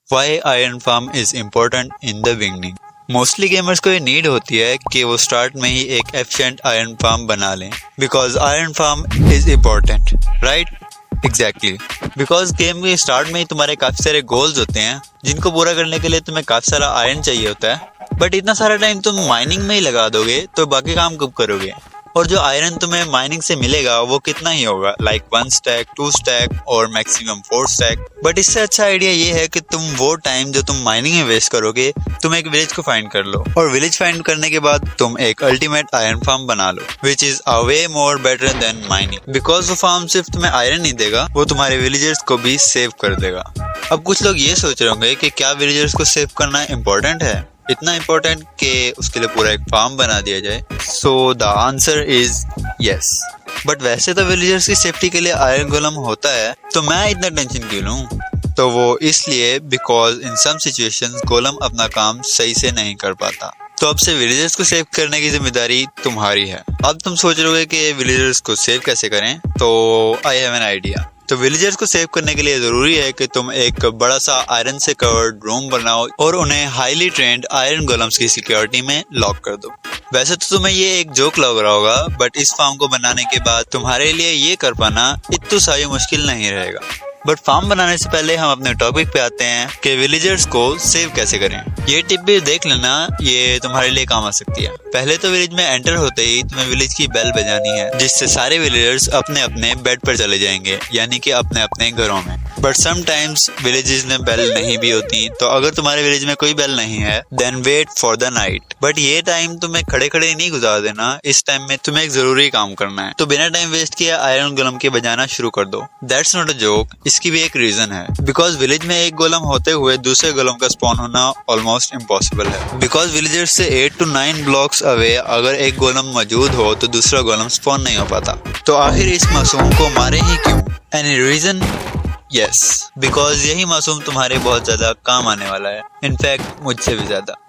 Why iron farm is important in the beginning? Mostly gamers को ये need होती है कि वो स्टार्ट में ही एक एफिशिएंट आयरन फार्म बना लें because iron farm is important, right? Exactly, because game के स्टार्ट में ही तुम्हारे काफ़ी सारे गोल्स होते हैं जिनको पूरा करने के लिए तुम्हें काफ़ी सारा आयरन चाहिए होता है। बट इतना सारा टाइम तुम माइनिंग में ही लगा दोगे तो बाकी काम कब करोगे? और जो आयरन तुम्हें माइनिंग से मिलेगा वो कितना ही होगा, लाइक 1 स्टैक 2 स्टैक और मैक्सिमम 4 स्टैक। बट इससे अच्छा आइडिया ये है कि तुम वो टाइम जो तुम माइनिंग में वेस्ट करोगे तुम एक विलेज को फाइंड कर लो और विलेज फाइंड करने के बाद तुम एक अल्टीमेट आयरन फार्म बना लो which is a way more better than mining because वो फार्म सिर्फ तुम्हें आयरन नहीं देगा, वो तुम्हारे विलेजर्स को भी सेव कर देगा। अब कुछ लोग ये सोच रहे होंगे कि क्या विलेजर्स को सेव करना इम्पोर्टेंट है, इतना इम्पोर्टेंट कि उसके लिए पूरा एक फार्म बना दिया जाए? So the answer is yes. But वैसे तो विलेजर्स की सेफ्टी के लिए आयरन गोलम होता है, तो मैं इतना टेंशन क्यों लूं? तो वो इसलिए बिकॉज इन सम सिचुएशंस गोलम अपना काम सही से नहीं कर पाता। तो अब से विलेजर्स को सेव करने की जिम्मेदारी तुम्हारी है। अब तुम सोच रहे हो कि विलेजर्स को सेव कैसे करें, तो आई हैव एन आइडिया। तो विलेजर्स को सेव करने के लिए जरूरी है कि तुम एक बड़ा सा आयरन से कवर्ड रूम बनाओ और उन्हें हाईली ट्रेंड आयरन गोलम्स की सिक्योरिटी में लॉक कर दो। वैसे तो तुम्हें ये एक जोक लग रहा होगा, बट इस फार्म को बनाने के बाद तुम्हारे लिए ये कर पाना इतना सारी मुश्किल नहीं रहेगा। बट फार्म बनाने से पहले हम अपने टॉपिक पे आते हैं कि विलेजर्स को सेव कैसे करें। ये टिप भी देख लेना, ये तुम्हारे लिए काम आ सकती है। पहले तो विलेज में एंटर होते ही तुम्हें विलेज की बेल बजानी है जिससे सारे विलेजर्स अपने अपने बेड पर चले जाएंगे, यानी कि अपने अपने घरों में। बट समटाइम्स विलेजेस में बेल नहीं भी होती, तो अगर तुम्हारे विलेज में कोई बेल नहीं है then wait for the night. But ये टाइम तुम्हें खड़े खड़े नहीं गुजार देना, इस टाइम में तुम्हें एक जरूरी काम करना है। तो बिना टाइम वेस्ट किए आयरन गोलम के बजाना शुरू कर दो। दैट्स नॉट अ जोक, इसकी भी एक रीजन है। बिकॉज विलेज में एक गोलम होते हुए दूसरे गोलम का स्पॉन होना ऑलमोस्ट इम्पॉसिबल है। बिकॉज विलेजर्स से 8 to 9 ब्लॉक्स अवे अगर एक गोलम मौजूद हो तो दूसरा गोलम स्पॉन नहीं हो पाता। तो आखिर इस मासूम को मारे ही क्यों? Any reason? यस, बिकॉज यही मासूम तुम्हारे बहुत ज्यादा काम आने वाला है, इनफैक्ट मुझसे भी ज्यादा।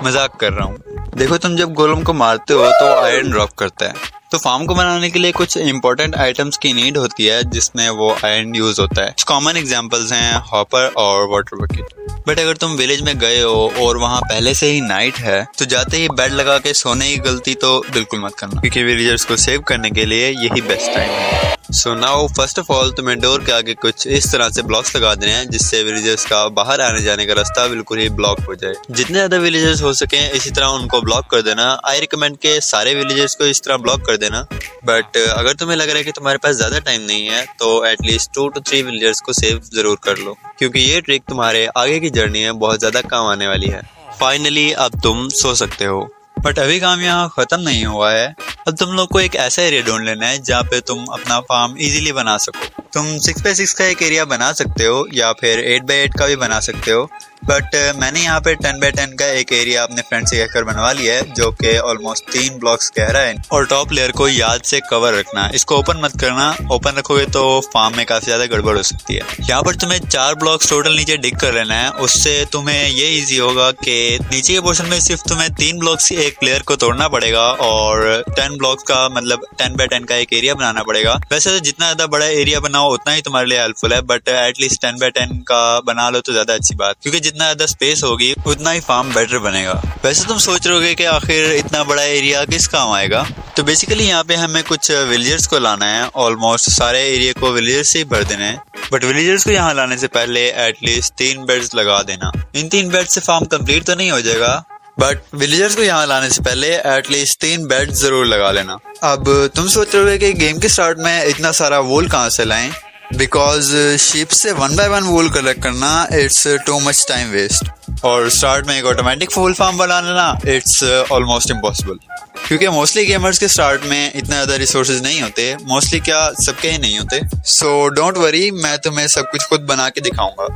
मजाक कर रहा हूँ। देखो, तुम जब गोलम को मारते हो तो आयरन ड्रॉप करता है, तो फार्म को बनाने के लिए कुछ इंपॉर्टेंट आइटम्स की नीड होती है जिसमें वो आयरन यूज होता है। कॉमन एग्जांपल्स हैं हॉपर और वाटर बकेट। बट अगर तुम विलेज में गए हो और वहाँ पहले से ही नाइट है तो जाते ही बेड लगा के सोने की गलती तो बिल्कुल मत करना, क्योंकि विलेजर्स को सेव करने के लिए यही बेस्ट टाइम है। So now first of all तुम्हें डोर के आगे कुछ इस तरह से ब्लॉक्स लगा देने हैं जिससे विलेजर्स का बाहर आने जाने का रास्ता बिल्कुल ही ब्लॉक हो जाए। जितने ज्यादा विलेजर्स हो सके इसी तरह उनको ब्लॉक कर देना। आई रिकमेंड के सारे विलेजर्स को इस तरह ब्लॉक कर देना। बट अगर तुम्हें लग रहा है कि तुम्हारे पास ज्यादा टाइम नहीं है तो एटलीस्ट 2 to 3 विलेजर्स को सेव जरूर कर लो, क्योंकि ये ट्रिक तुम्हारे आगे की जर्नी में बहुत ज्यादा काम आने वाली है। फाइनली अब तुम सो सकते हो। बट अभी काम यहाँ खत्म नहीं हुआ है। अब तुम लोग को एक ऐसा एरिया ढूंढ लेना है जहाँ पे तुम अपना फार्म इजीली बना सको। तुम 6x6 का एक एरिया बना सकते हो या फिर 8x8 का भी बना सकते हो। बट मैंने यहाँ पे 10x10 का एक एरिया अपने फ्रेंड से कहकर बनवा लिया है जो कि ऑलमोस्ट 3 ब्लॉक्स गहरा है। और टॉप लेयर को याद से कवर रखना, इसको ओपन मत करना। ओपन रखोगे तो फार्म में काफी ज्यादा गड़बड़ हो सकती है। यहाँ पर तुम्हें 4 ब्लॉक्स टोटल नीचे डिग कर लेना है। उससे तुम्हें ये इजी होगा कि नीचे के पोर्शन में सिर्फ तुम्हें 3 ब्लॉक्स की एक प्लेयर को तोड़ना पड़ेगा और 10 ब्लॉक्स का मतलब 10x10 का एक एरिया बनाना पड़ेगा। वैसे तो जितना ज्यादा बड़ा एरिया बनाओ उतना ही तुम्हारे लिए हेल्पफुल है, बट एटलीस्ट 10x10 का बना लो तो ज्यादा अच्छी बात, क्योंकि जितना ज्यादा स्पेस होगी उतना ही फार्म बेटर बनेगा। वैसे तुम सोच रहे होगे कि आखिर इतना बड़ा एरिया किस काम आएगा, तो बेसिकली यहाँ पे हमें कुछ विलेजर्स को लाना है। ऑलमोस्ट सारे एरिया को विलेजर्स से ही भर देना है। बट विलेजर्स को यहाँ लाने से पहले एटलीस्ट 3 बेड्स लगा देना। इन 3 बेड से फार्म कंप्लीट तो नहीं हो जाएगा, बट विलेजर्स को यहाँ लाने से पहले एटलीस्ट 3 बेड जरूर लगा लेना। अब तुम सोच रहे हो कि गेम के स्टार्ट में इतना सारा वूल कहाँ से लाएं, बिकॉज शिप से 1 by 1 वूल कलेक्ट करना it's too much time waste, और स्टार्ट में एक ऑटोमेटिक फूल फार्म बना लेना इट्स ऑलमोस्ट इम्पॉसिबल, क्योंकि मोस्टली गेमर्स के स्टार्ट में इतना ज़्यादा रिसोर्सेज नहीं होते। मोस्टली क्या, सबके ही नहीं होते। सो डोंट वरी, मैं तुम्हें सब कुछ खुद बना के दिखाऊंगा।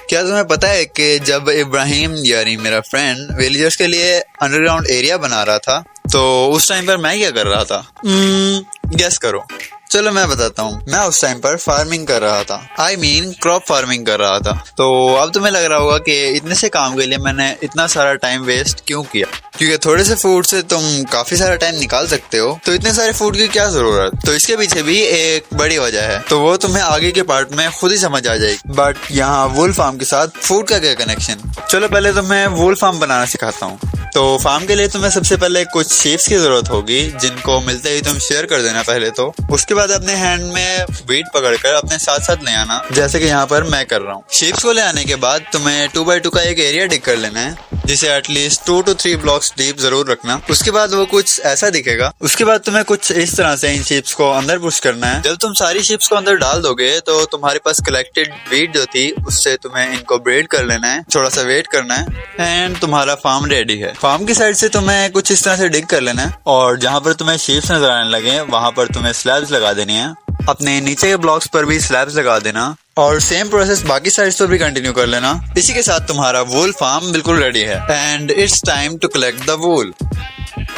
क्या तुम्हें पता है कि जब इब्राहिम यानी मेरा फ्रेंड विलेजर्स के लिए अंडरग्राउंड एरिया बना रहा था तो उस टाइम पर मैं क्या कर रहा था? गेस करो। चलो मैं बताता हूँ। मैं उस टाइम पर फार्मिंग कर रहा था, I mean क्रॉप फार्मिंग कर रहा था। तो अब तुम्हें लग रहा होगा कि इतने से काम के लिए मैंने इतना सारा टाइम वेस्ट क्यों किया, क्योंकि थोड़े से फूड से तुम काफी सारा टाइम निकाल सकते हो, तो इतने सारे फूड की क्या जरूरत। तो इसके पीछे भी एक बड़ी वजह है, तो वो तुम्हें आगे के पार्ट में खुद ही समझ आ जाएगी। बट यहाँ वूल फार्म के साथ फूड का क्या कनेक्शन। चलो पहले तो मैं वूल फार्म बनाना सिखाता हूँ। तो फार्म के लिए तुम्हें सबसे पहले कुछ शीप्स की जरूरत होगी, जिनको मिलते ही तुम शेयर कर देना पहले तो। उसके बाद अपने हैंड में वीट पकड़कर अपने साथ साथ ले आना, जैसे कि यहाँ पर मैं कर रहा हूँ। शीप्स को ले आने के बाद तुम्हें 2x2 का एक एरिया डिग कर लेना है, जिसे एटलीस्ट 2 to 3 ब्लॉक्स डीप जरूर रखना। उसके बाद वो कुछ ऐसा दिखेगा। उसके बाद तुम्हें कुछ इस तरह से इन शीप्स को अंदर पुश करना है। जब तुम सारी शीप्स को अंदर डाल दोगे तो तुम्हारे पास कलेक्टेड वीट जो थी उससे तुम्हें इनको ब्रीड कर लेना है, थोड़ा सा वेट करना है, एंड तुम्हारा फार्म रेडी है। फार्म की साइड से तुम्हें कुछ इस तरह से डिग कर लेना है, और जहाँ पर तुम्हें शीप्स नजर आने लगे वहां पर तुम्हें स्लैब्स लगा देनी है। अपने नीचे के ब्लॉक्स पर भी स्लैब्स लगा देना, और सेम प्रोसेस बाकी साइड्स पर भी कंटिन्यू कर लेना। इसी के साथ तुम्हारा वूल फार्म बिल्कुल रेडी है, and it's time to collect the wool.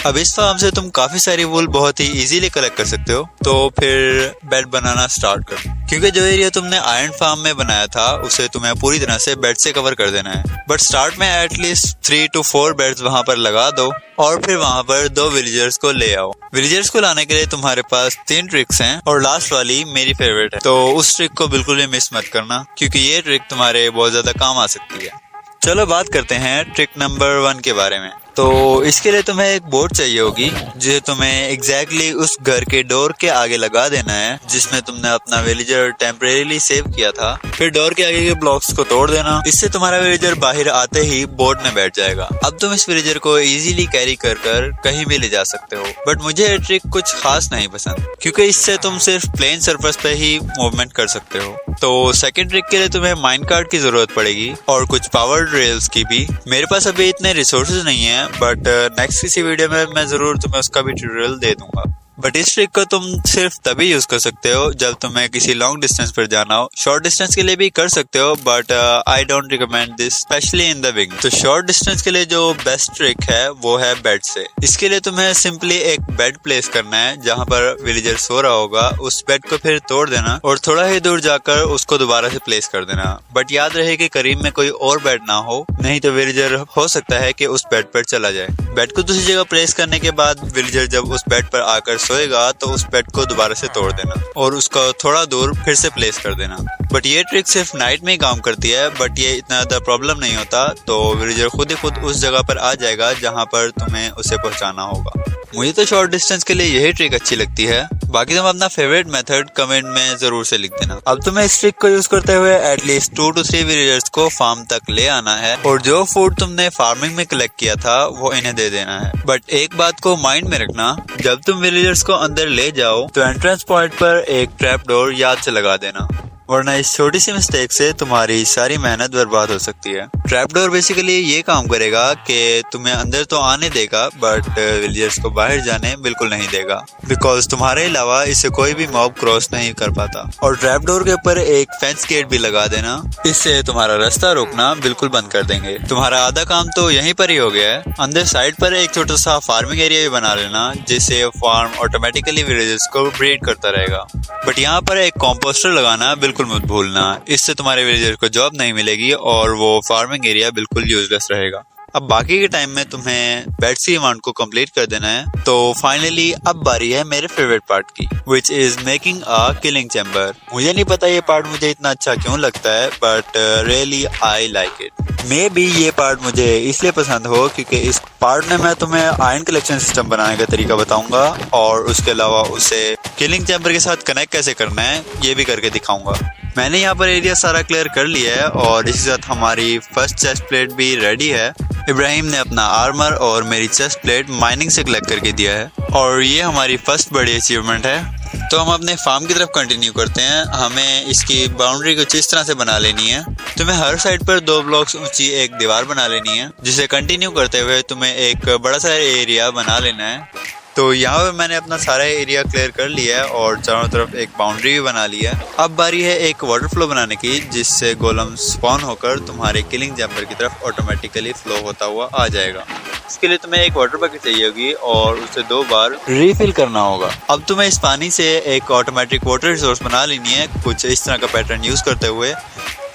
अब इस फार्म से तुम काफी सारी वूल बहुत ही इजीली कलेक्ट कर सकते हो। तो फिर बेड बनाना स्टार्ट करो, क्योंकि जो एरिया तुमने आयरन फार्म में बनाया था उसे तुम्हें पूरी तरह से बेड से कवर कर देना है। बट स्टार्ट में एटलीस्ट 3 to 4 बेड्स वहां पर लगा दो, और फिर वहां पर 2 विलेजर्स को ले आओ। विलेजर्स को लाने के लिए तुम्हारे पास 3 ट्रिक्स हैं, और लास्ट वाली मेरी फेवरेट है, तो उस ट्रिक को बिल्कुल भी मिस मत करना, क्योंकि ये ट्रिक तुम्हारे बहुत ज्यादा काम आ सकती है। चलो बात करते हैं ट्रिक नंबर 1 के बारे में। तो इसके लिए तुम्हें एक बोर्ड चाहिए होगी, जिसे तुम्हें एग्जैक्टली उस घर के डोर के आगे लगा देना है जिसमें तुमने अपना विलेजर टेम्परेरीली सेव किया था। फिर डोर के आगे के ब्लॉक्स को तोड़ देना। इससे तुम्हारा विलेजर बाहर आते ही बोर्ड में बैठ जाएगा। अब तुम इस विलेजर को इजीली कैरी कर कर कहीं भी ले जा सकते हो। बट मुझे ये ट्रिक कुछ खास नहीं पसंद, क्योंकि इससे तुम सिर्फ प्लेन सरफेस पे ही मूवमेंट कर सकते हो। तो सेकंड ट्रिक के लिए तुम्हें माइंड कार्ड की जरूरत पड़ेगी, और कुछ पावर ड्रिल्स की भी। मेरे पास अभी इतने रिसोर्सेज नहीं है, बट नेक्स्ट किसी वीडियो में मैं जरूर तुम्हें उसका भी ट्यूटोरियल दे दूंगा। बट इस ट्रिक को तुम सिर्फ तभी यूज कर सकते हो जब तुम्हें किसी लॉन्ग डिस्टेंस पर जाना हो। शॉर्ट डिस्टेंस के लिए भी कर सकते हो, but I don't recommend this, specially in the beginning. तो शॉर्ट डिस्टेंस के लिए जो बेस्ट ट्रिक है वो है बेड से। इसके लिए तुम्हें सिंपली एक बेड प्लेस करना है जहां पर विलेजर सो रहा होगा। उस बेड को फिर तोड़ देना, और थोड़ा ही दूर जाकर उसको दोबारा से प्लेस कर देना। बट याद रहे कि करीब में कोई और बेड ना हो, नहीं तो विलेजर हो सकता है कि उस बेड पर चला जाए। बेड को दूसरी जगह प्लेस करने के बाद विलेजर जब उस बेड पर आकर सोएगा तो उस बेड को दोबारा से तोड़ देना, और उसको थोड़ा दूर फिर से प्लेस कर देना। बट ये ट्रिक सिर्फ नाइट में ही काम करती है, बट ये इतना ज्यादा प्रॉब्लम नहीं होता। तो विलेजर खुद ही खुद उस जगह पर आ जाएगा जहां पर तुम्हें उसे पहुंचाना होगा। मुझे तो शॉर्ट डिस्टेंस के लिए यही ट्रिक अच्छी लगती है। बाकी तुम अपना फेवरेट मेथड कमेंट में जरूर से लिख देना। अब तुम्हें इस ट्रिक को यूज करते हुए एटलीस्ट 2 to 3 विलेजर्स को फार्म तक ले आना है, और जो फूड तुमने फार्मिंग में कलेक्ट किया था वो इन्हें दे देना है। बट एक बात को माइंड में रखना, जब तुम विलेजर्स को अंदर ले जाओ तो एंट्रेंस पॉइंट पर एक ट्रैप डोर याद से लगा देना, वरना इस छोटी सी मिस्टेक से तुम्हारी सारी मेहनत बर्बाद हो सकती है। ट्रैपडोर बेसिकली ये काम करेगा कि तुम्हें अंदर तो आने देगा, बट विलेजर्स को बाहर जाने बिल्कुल नहीं देगा, बिकॉज तुम्हारे अलावा इसे कोई भी मॉब क्रॉस नहीं कर पाता। और ट्रैपडोर के ऊपर एक फेंस गेट भी लगा देना, इससे तुम्हारा रास्ता रोकना बिल्कुल बंद कर देंगे। तुम्हारा आधा काम तो यहीं पर ही हो गया है। अंदर साइड पर एक छोटा सा फार्मिंग एरिया भी बना लेना, जिससे फार्म ऑटोमेटिकली विलेजर्स को ब्रीड करता रहेगा। बट यहाँ पर एक कॉम्पोस्टर लगाना बिल्कुल मत भूलना, इससे तुम्हारे विलेजर को जॉब नहीं मिलेगी और वो फार्मिंग एरिया बिल्कुल यूजलेस रहेगा। अब बाकी के टाइम में तुम्हें बेड्स की अमाउंट को कंप्लीट कर देना है। तो फाइनली अब बारी है मेरे फेवरेट पार्ट की, which is making a killing chamber. मुझे नहीं पता ये पार्ट मुझे इतना अच्छा क्यों लगता है, but really I like it. May be ये पार्ट मुझे इसलिए पसंद हो क्योंकि इस पार्ट में मैं तुम्हें आयरन कलेक्शन सिस्टम बनाने का तरीका बताऊंगा, और उसके अलावा उसे किलिंग चैम्बर के साथ कनेक्ट कैसे करना है ये भी करके दिखाऊंगा। मैंने यहाँ पर एरिया सारा क्लियर कर लिया है, और इसी साथ हमारी फर्स्ट चेस्ट प्लेट भी रेडी है। इब्राहिम ने अपना आर्मर और मेरी चेस्ट प्लेट माइनिंग से कलेक्ट करके दिया है, और ये हमारी फर्स्ट बड़ी अचीवमेंट है। तो हम अपने फार्म की तरफ कंटिन्यू करते हैं। हमें इसकी बाउंड्री कुछ इस तरह से बना लेनी है। तुम्हें हर साइड पर 2 ब्लॉक्स ऊंची एक दीवार बना लेनी है, जिसे कंटिन्यू करते हुए तुम्हें एक बड़ा सा एरिया बना लेना है। तो यहाँ पे मैंने अपना सारा एरिया क्लियर कर लिया है और चारों तरफ एक बाउंड्री भी बना ली है। अब बारी है एक वाटर फ्लो बनाने की, जिससे गोलम स्पॉन होकर तुम्हारे किलिंग चैम्बर की तरफ ऑटोमेटिकली फ्लो होता हुआ आ जाएगा। इसके लिए तुम्हें एक वाटर बकेट चाहिए होगी और उसे 2 बार रिफिल करना होगा। अब तुम्हें इस पानी से एक ऑटोमेटिक वाटर रिसोर्स बना लेनी है कुछ इस तरह का पैटर्न यूज करते हुए।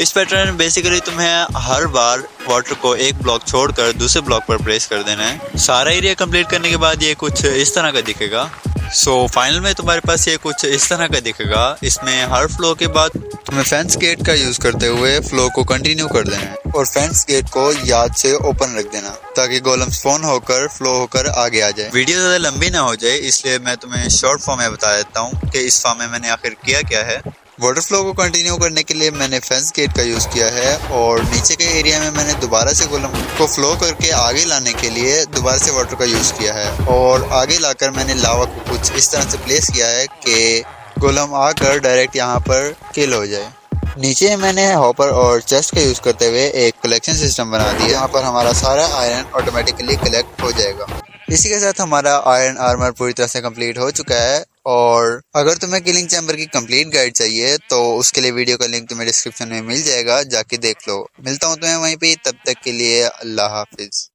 इस पैटर्न में बेसिकली तुम्हें हर बार वाटर को एक ब्लॉक छोड़कर दूसरे ब्लॉक पर प्लेस कर देना है। सारा एरिया कंप्लीट करने के बाद ये कुछ इस तरह का दिखेगा। सो फाइनल में तुम्हारे पास ये कुछ इस तरह का दिखेगा। इसमें हर फ्लो के बाद तुम्हें फेंस गेट का यूज करते हुए फ्लो को कंटिन्यू कर देना है और फेंस गेट को याद से ओपन रख देना ताकि गोलम स्पॉन होकर फ्लो होकर आगे आ जाए। वीडियो ज्यादा लंबी ना हो जाए इसलिए मैं तुम्हें शॉर्ट फॉर्म में बता देता हूँ कि इस फॉर्म में मैंने आखिर किया क्या है। वाटर फ्लो को कंटिन्यू करने के लिए मैंने फेंस गेट का यूज किया है और नीचे के एरिया में मैंने दोबारा से गोलम को फ्लो करके आगे लाने के लिए दोबारा से वाटर का यूज किया है और आगे लाकर मैंने लावा को कुछ इस तरह से प्लेस किया है कि गोलम आकर डायरेक्ट यहाँ पर किल हो जाए। नीचे मैंने हॉपर और चेस्ट का यूज करते हुए एक कलेक्शन सिस्टम बना दिया यहाँ पर हमारा सारा आयरन ऑटोमेटिकली कलेक्ट हो जाएगा। इसी के साथ हमारा आयरन आर्मर पूरी तरह से कंप्लीट हो चुका है और अगर तुम्हें किलिंग चैम्बर की कंप्लीट गाइड चाहिए तो उसके लिए वीडियो का लिंक तुम्हें डिस्क्रिप्शन में मिल जाएगा, जाके देख लो। मिलता हूँ तुम्हें वहीं पे, तब तक के लिए अल्लाह हाफिज।